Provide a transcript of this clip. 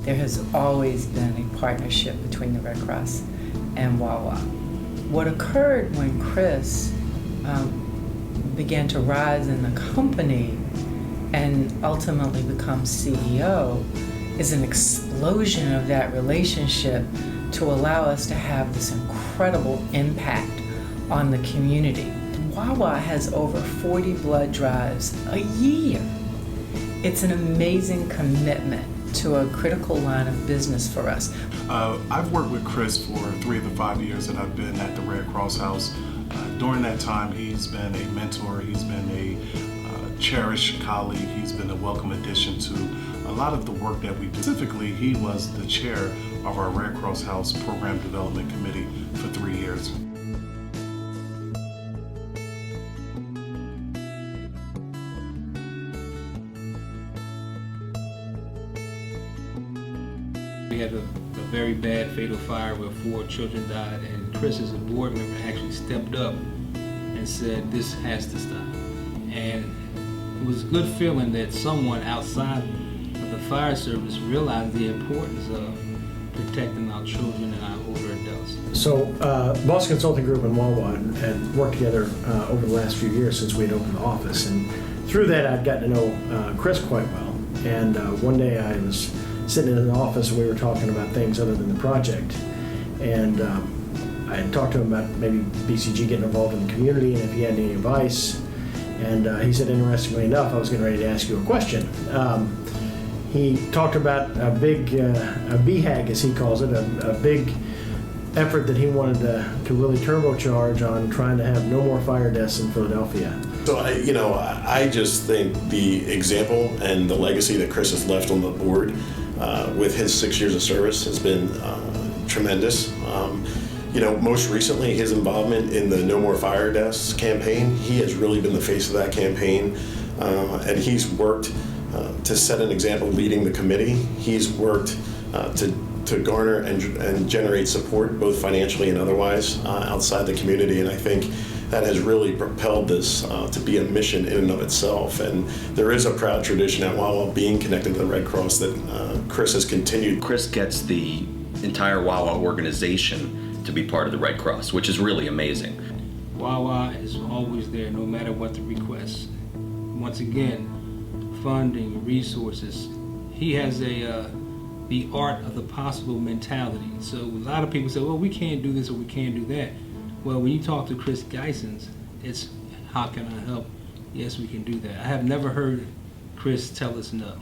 there has always been a partnership between the Red Cross and Wawa. What occurred when Chris began to rise in the company and ultimately become CEO is an explosion of that relationship to allow us to have this incredible impact on the community. Wawa has over 40 blood drives a year. It's an amazing commitment to a critical line of business for us. I've worked with Chris for 3 of the 5 years that I've been at the Red Cross House. During that time, he's been a mentor, he's been a cherished colleague, he's been a welcome addition to a lot of the work that we do. Specifically, he was the chair of our Red Cross House Program Development Committee for 3 years. We had a very bad fatal fire where 4 children died, and Chris, as a board member, actually stepped up and said, this has to stop. And it was a good feeling that someone outside of the fire service realized the importance of protecting our children and our older adults. So Boston Consulting Group and Wawa had worked together over the last few years since we had opened the office. And through that, I'd gotten to know Chris quite well. And one day I was sitting in the office and we were talking about things other than the project. And I had talked to him about maybe BCG getting involved in the community and if he had any advice. And he said, interestingly enough, I was getting ready to ask you a question. He talked about a big BHAG, as he calls it, a big effort that he wanted to really turbocharge on trying to have no more fire deaths in Philadelphia. So I just think the example and the legacy that Chris has left on the board with his 6 years of service has been tremendous. Most recently, his involvement in the No More Fire Deaths campaign, he has really been the face of that campaign, and he's worked to set an example leading the committee. He's worked to garner and generate support, both financially and otherwise, outside the community, and I think that has really propelled this to be a mission in and of itself. And there is a proud tradition at Wawa being connected to the Red Cross that Chris has continued. Chris gets the entire Wawa organization to be part of the Red Cross, which is really amazing. Wawa is always there, no matter what the request. Once again, funding, resources. He has the art of the possible mentality. So a lot of people say, well, we can't do this or we can't do that. Well, when you talk to Chris Gheysens, it's how can I help? Yes, we can do that. I have never heard Chris tell us no.